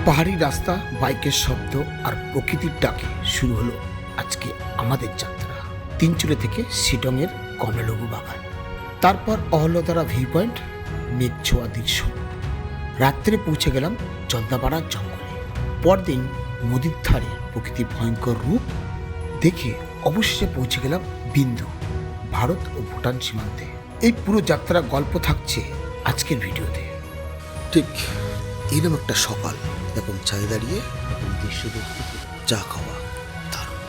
পাহাড়ি রাস্তা, বাইকের শব্দ আর প্রকৃতির ডাকে শুরু হলো আজকে আমাদের যাত্রা তিনচুলে থেকে শিটংয়ের কমলালেবু বাগান, তারপর অহল্যতারা ভিউ পয়েন্ট, মেঘছোয়া দৃশ্য। রাত্রে পৌঁছে গেলাম জলদাপাড়ার জঙ্গলে। পরদিন নদীর ধারে প্রকৃতির ভয়ঙ্কর রূপ দেখে অবশেষে পৌঁছে গেলাম বিন্দু, ভারত ও ভুটান সীমান্তে। এই পুরো যাত্রা গল্প থাকছে আজকের ভিডিওতে। ঠিক এরকম একটা সকাল, এখন ছাদে দাঁড়িয়ে এখন দৃশ্য দেখতে, চা খাওয়া দারুণ।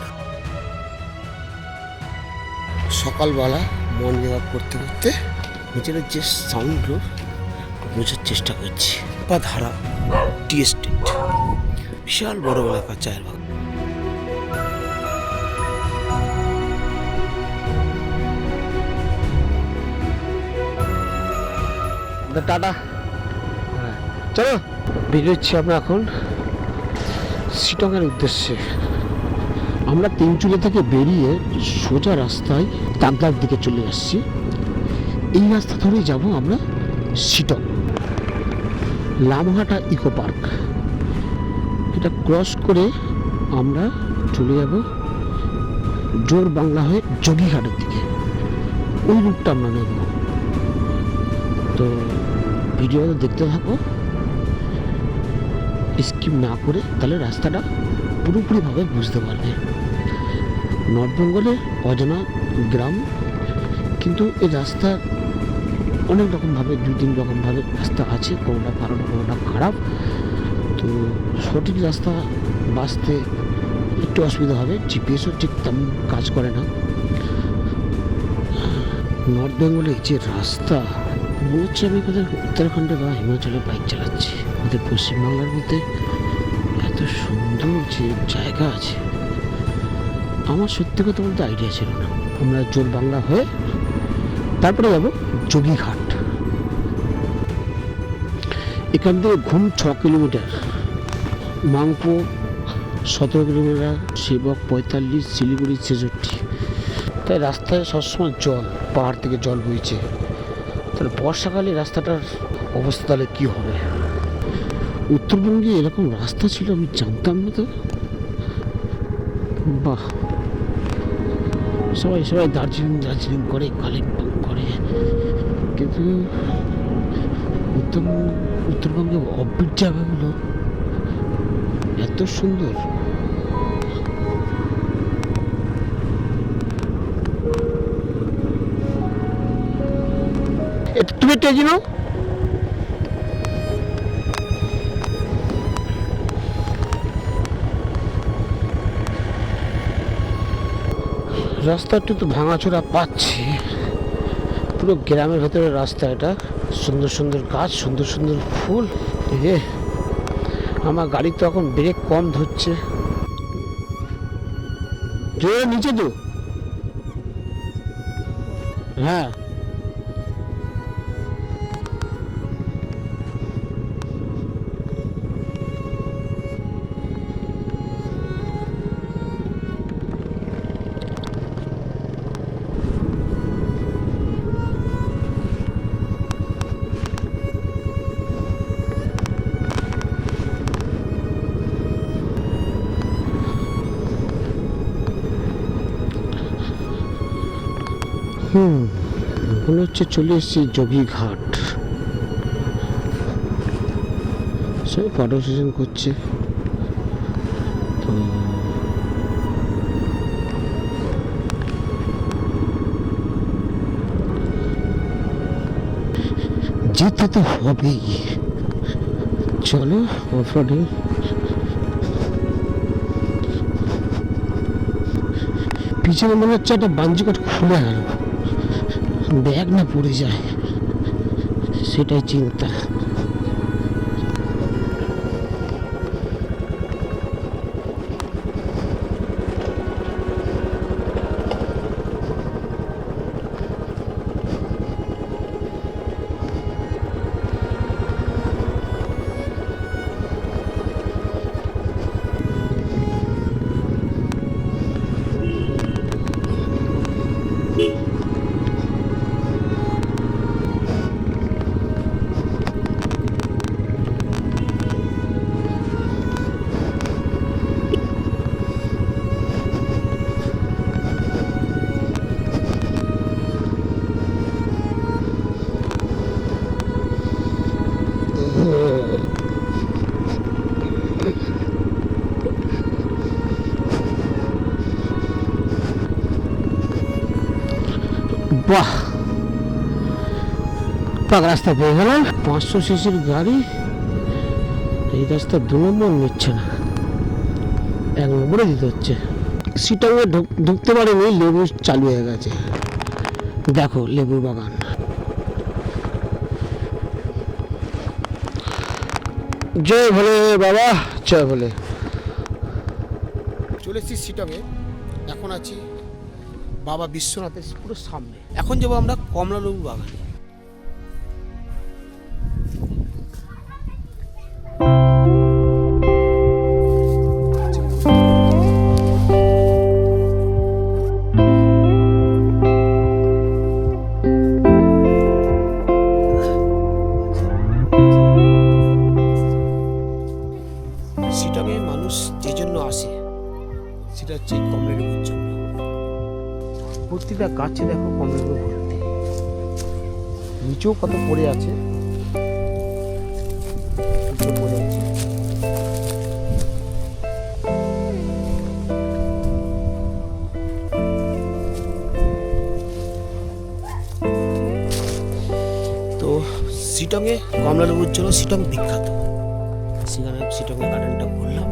সকালবেলা মর্নিং ওয়াক করতে করতে নিজের যে সাউন্ডগুলো বোঝার চেষ্টা করছি। বা ধারা টি এস্টেট, বিশাল বড় এলাকা, চায়ের বাগান। টাটা, চলো বেরোচ্ছি আমরা এখন শিটংয়ের উদ্দেশ্যে। আমরা তিনচুলে থেকে বেরিয়ে সোজা রাস্তায় তাগদার দিকে চলে আসছি। এই রাস্তা ধরেই যাব আমরা শিটং। লামহাটা ইকো পার্ক, এটা ক্রস করে আমরা চলে যাব জোর বাংলা হয়ে যোগীঘাটের দিকে। ওই রুটটা আমরা নেব। তো ভিডিওটা দেখতে থাকো, স্কিপ না করে, তাহলে রাস্তাটা পুরোপুরিভাবে বুঝতে পারবে। নর্থ বেঙ্গলের অজানা গ্রাম, কিন্তু এই রাস্তা অনেক রকমভাবে, দুই তিন রকমভাবে রাস্তা আছে, কোনোটা ভালো কোনোটা খারাপ। তো সঠিক রাস্তা বাঁচতে একটু অসুবিধা হবে, জিপিএসও ঠিক তেমন কাজ করে না। নর্থ বেঙ্গলে যে রাস্তা, মনে হচ্ছে আমি কোথাও উত্তরাখণ্ডে বা হিমাচলে বাইক চালাচ্ছি। আমাদের পশ্চিমবাংলার মধ্যে এত সুন্দর যে জায়গা আছে, আমার সত্যি কথা বলতে আইডিয়া ছিল না। আমরা জোর বাংলা হয়ে তারপরে যাব যোগীঘাট। এখান থেকে ঘুম 6 কিলোমিটার, মাংপো 17 কিলোমিটার, সেবক 45, শিলিগুড়ি 66। তাই রাস্তায় সবসময় জল, পাহাড় থেকে জল বইছে। তাহলে বর্ষাকালে রাস্তাটার অবস্থা তাহলে কী হবে? উত্তরবঙ্গে এরকম রাস্তা ছিল আমি জানতাম না তো। বাহ, সবাই দার্জিলিং করে, কালিম্পং করে, কিন্তু উত্তরবঙ্গে অফবিট জায়গাগুলো এত সুন্দর। তুমি টেজি নাও। রাস্তা একটু তো ভাঙাচোরা পাচ্ছি। পুরো গ্রামের ভেতরে রাস্তা এটা, সুন্দর সুন্দর গাছ, সুন্দর সুন্দর ফুল। আমার গাড়ি তো এখন ব্রেক কম ধরছে। জোরে নিচে তো, হ্যাঁ। মনে হচ্ছে চলে এসেছি যোগীঘাট। সবাই ফটো সেশন করছে। তো যেতে তো হবেই, চলো অফরোডিং। পিছনে মনে হচ্ছে একটা বাঞ্জিকাট খুলে গেল, ব্যাগ না পড়ে যায়, সেটাই চিন্তা। বাহ, পাক রাস্তা পেয়ে গেলাম। 500 সিসির গাড়ি এই রাস্তা 2 নম্বর নিচ্ছে না, 1 নম্বরে দিতে হচ্ছে। সিটাঙে ঢুকতে পারেনি, লেবু চালু হয়ে গেছে। দেখো লেবুর বাগান। জয় ভোলে বাবা, জয় ভোলে। চলে এসেছি সিটংয়ে। এখন আছি বাবা বিশ্বনাথের পুরো সামনে। এখন যাবো আমরা কমলালেবু বাগানে। সিটংয়ে মানুষ যে জন্য আসে সেটা হচ্ছে কমলালেবুর জন্য। প্রতিটা গাছে দেখো কমলালেবু ভর্তি, নিচেও কত পড়ে আছে, নিচেও পড়ে আছে। তো সিটংয়ে কমলালেবুর জন্য সিটং বিখ্যাত। সেখানে সিটংয়ে গার্ডেনটা ঘুরলাম,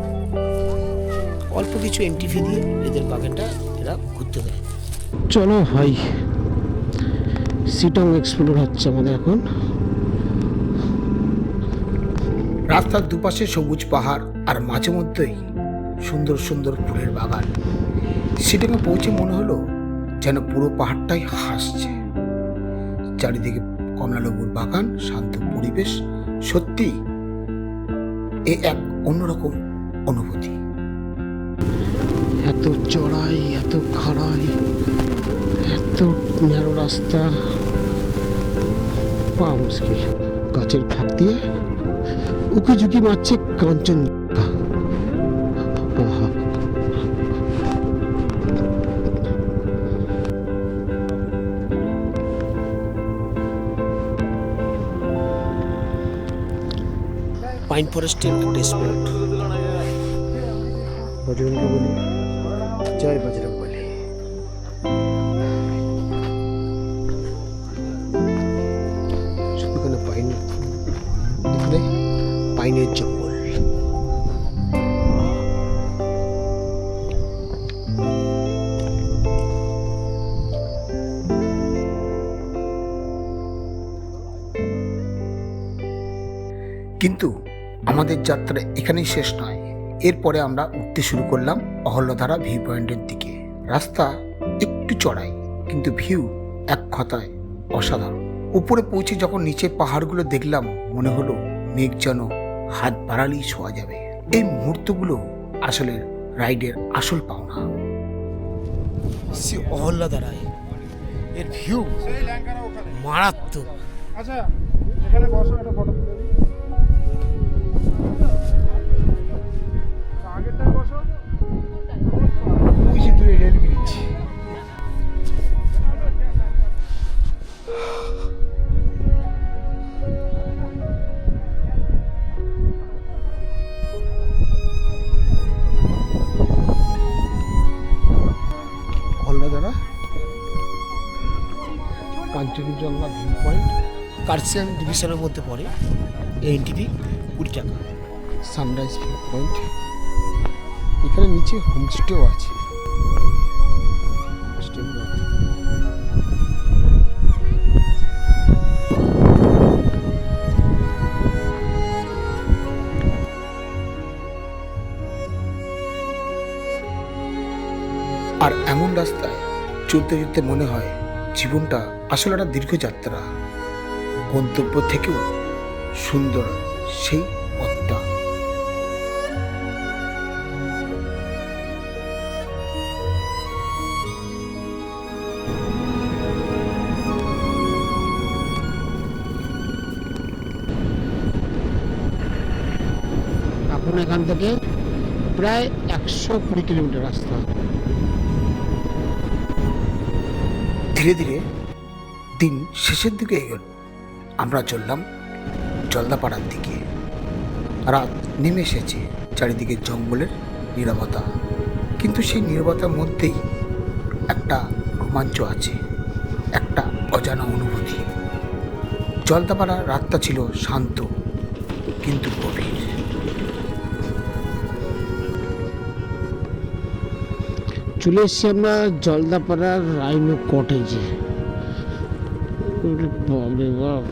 অল্প কিছু এন্ট্রি ফি দিয়ে এদের বাগানটা এরা ঘুরতে দেয়। চলো ভাই, সিটং এক্সপ্লোর হচ্ছে আমাদের এখন। রাস্তার দুপাশে সবুজ পাহাড় আর মাঝে মধ্যেই সুন্দর সুন্দর ফুলের বাগান। সিটংয়ে পৌঁছে মনে হলো যেন পুরো পাহাড়টাই হাসছে। চারিদিকে কমলালেবুর বাগান, শান্ত পরিবেশ, সত্যি এ এক অন্যরকম অনুভূতি। এত চড়াই, এত খাড়াই, এত ন্যারো রাস্তা, পা মুশকিল। গাছের ফাঁক দিয়ে উকি ঝুঁকি মারছে কাঞ্চনজঙ্ঘা। আহা, পাইন ফরেস্টের একটা স্পট। বজরঙ্গ বলি, জয় বজরঙ্গ বলি। এখানে পাইন, এখানে পাইনের জঙ্গল। কিন্তু আমাদের যাত্রা এখানেই শেষ নয়। এরপরে আমরা উঠতে শুরু করলাম অহল্যধারা ভিউ পয়েন্টের দিকে। রাস্তা একটু চড়াই, কিন্তু ভিউ এক কথায় অসাধারণ। উপরে পৌঁছে যখন নিচে পাহাড়গুলো দেখলাম, মনে হলো মেঘ যেন হাত বাড়ালেই ছোঁয়া যাবে। এই মুহূর্তগুলো আসলে রাইডের আসল পাওনা। সে অহল্যধারায় এর ভিউ মারাত্মক। আচ্ছা, এখানে বসো, একটা ফটো তুলে দিই। আগেরটায় বসো। ওই যে দূরে rail bridge. Ahaldhara Kanchenjunga view point Kurseong ডিভিশনের মধ্যে পড়ে। এনটিভি 20 টাকা। সানরাইজ ভিউ পয়েন্ট, এখানে নিচে হোমস্টেও আছে। হোমস্টেগুলো আর এমন রাস্তায় চলতে চলতে মনে হয় জীবনটা আসলে একটা দীর্ঘ যাত্রা। গন্তব্য থেকেও সুন্দর সেই পথটা। এখন এখান থেকে প্রায় 120 কিলোমিটার রাস্তা। ধীরে ধীরে দিন শেষের দিকে এগোল। আমরা চললাম জলদাপাড়ার দিকে। রাত নেমে এসেছে, চারিদিকে জঙ্গলের নীরবতা, কিন্তু সেই নীরবতার মধ্যেই একটা রোমাঞ্চ আছে, একটা অজানা অনুভূতি। জলদাপাড়া রাতটা ছিল শান্ত কিন্তু গভীর। চলে এসছি আমরা জলদাপাড়ার রাইনো কটেজে। বাপরে বাপ,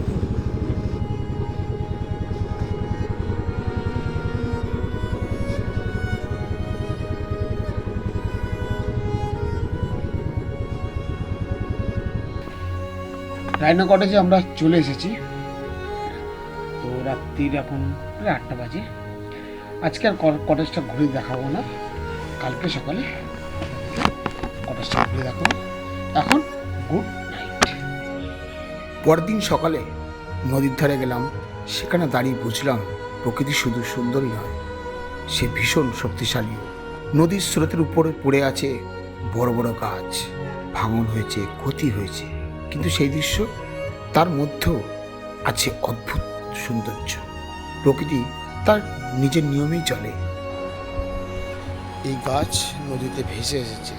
রাইনো কটেজে আমরা চলে এসেছি। তো রাত্রির এখন প্রায় 8টা বাজে। আজকে আর কটেজটা ঘুরে দেখাবো না, কালকে সকালে কটেজটা ঘুরে দেখাবো। এখন গুড নাইট। পরদিন সকালে নদীর ধারে গেলাম। সেখানে দাঁড়িয়ে বুঝলাম প্রকৃতি শুধু সুন্দরই নয়, সে ভীষণ শক্তিশালী। নদীর স্রোতের উপরে পড়ে আছে বড় বড় গাছ, ভাঙন হয়েছে, ক্ষতি হয়েছে, কিন্তু সেই দৃশ্য, তার মধ্যেও আছে অদ্ভুত সৌন্দর্য। প্রকৃতি তার নিজের নিয়মেই চলে। এই গাছ নদীতে ভেসে এসেছে।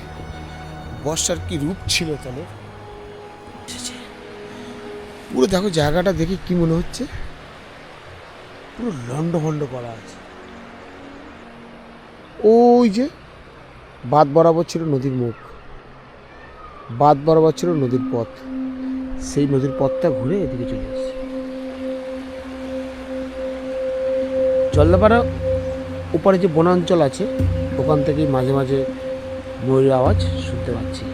বর্ষার কি রূপ ছিল তাহলে। পুরো দেখো, জায়গাটা দেখে কি মনে হচ্ছে, পুরো লন্ডভন্ড করা আছে। ওই যে বাঁধ বরাবর ছিল নদীর মুখ, বাঁধ বরাবর ছিল নদীর পথ, সেই নদীর পথটা ঘুরে এদিকে চলে এসেছে। জলদাপাড়া ওপারে যে বনাঞ্চল আছে, ওখান থেকেই মাঝে মাঝে ময়ূরের আওয়াজ শুনতে পাচ্ছি।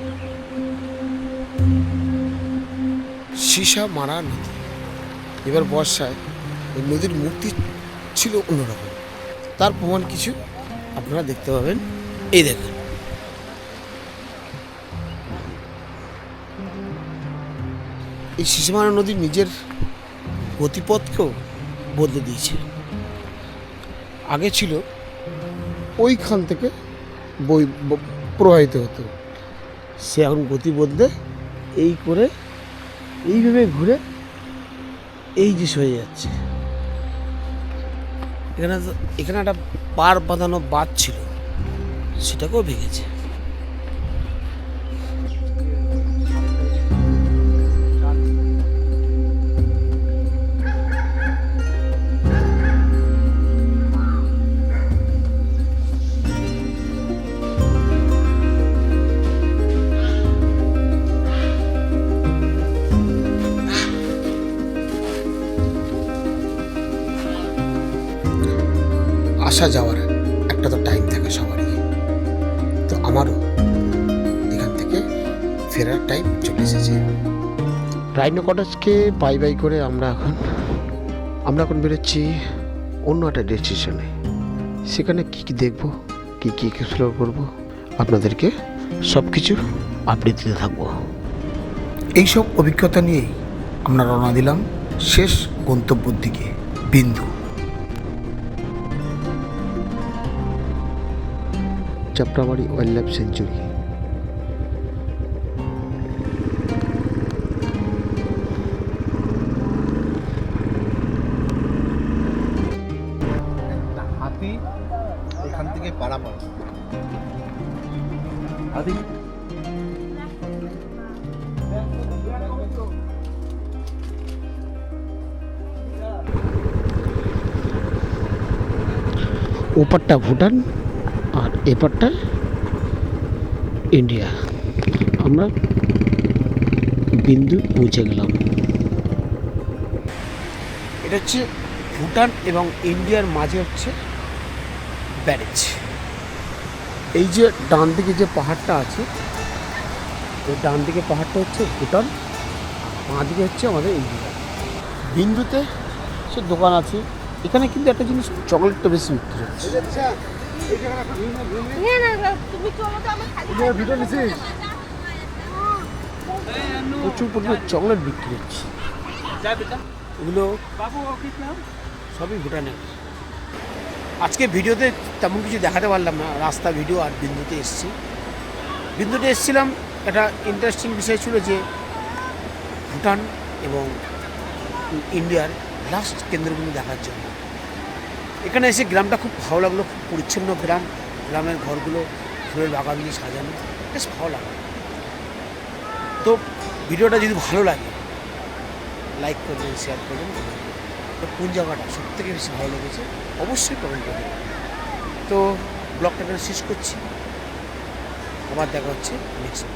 সীসা মারা নদী। এবার বর্ষায় ওই নদীর মূর্তি ছিল অন্যরকম। তার প্রমাণ কিছু আপনারা দেখতে পাবেন। এই দেখুন, এই সীসা মারা নদী নিজের গতিপথকেও বদলে দিয়েছে। আগে ছিল ওইখান থেকে বই প্রবাহিত হতো, সে এখন গতি বদলে এই করে এইভাবে ঘুরে এই যে হয়ে যাচ্ছে। এখানে একটা পার বাঁধানো বাঁধ ছিল, সেটাকেও ভেঙেছে। আসা যাওয়ার একটা তো টাইম থাকে সবারই, তো আমারও এখান থেকে ফেরার টাইম চলে এসেছে। রাইনো কটেজকে বাই বাই করে আমরা এখন বেরোচ্ছি অন্য একটা ডেস্টিনেশনে। সেখানে কী কী দেখবো, কী কী এক্সপ্লোর করবো, আপনাদেরকে সব কিছু আপডেট দিতে থাকবো। এইসব অভিজ্ঞতা নিয়েই আমরা রওনা দিলাম শেষ গন্তব্যের দিকে, বিন্দু। চাপড়াবাড়ি ওয়াইল্ড লাইফ সেঞ্চুরি। হাতি এখান থেকে পারাপার। হাতি ওপারটা ভুটান আর এপারটা ইন্ডিয়া। আমরা বিন্দু পৌঁছে গেলাম। এটা হচ্ছে ভুটান এবং ইন্ডিয়ার মাঝে হচ্ছে ব্যারেজ। এই যে ডান দিকে যে পাহাড়টা আছে, এই ডান দিকে পাহাড়টা হচ্ছে ভুটান, বাঁ দিকে হচ্ছে আমাদের ইন্ডিয়া। বিন্দুতে সে দোকান আছে। এখানে কিন্তু একটা জিনিস, চকলেটটা বেশি বিক্রি হচ্ছে। প্রচুর পরিমাণে চকলেট বিক্রি হচ্ছে। এগুলো সবই ভুটানের। আজকে ভিডিওতে তেমন কিছু দেখাতে পারলাম না, রাস্তা ভিডিও আর বিন্দুতে এসেছিলাম। একটা ইন্টারেস্টিং বিষয় ছিল যে ভুটান এবং ইন্ডিয়ার লাস্ট কেন্দ্রগুলো দেখার জন্য। এখানে এসে গ্রামটা খুব ভালো লাগলো, খুব পরিচ্ছন্ন গ্রাম, গ্রামের ঘরগুলো ফুলের বাগান দিয়ে সাজানো, বেশ ভালো লাগলো। তো ভিডিওটা যদি ভালো লাগে লাইক করবেন, শেয়ার করবেন। তো কোন জায়গাটা সবথেকে বেশি ভালো লেগেছে অবশ্যই কমেন্ট করবেন। তো ব্লগটা এখানে শেষ করছি, আবার দেখা হচ্ছে নেক্সট।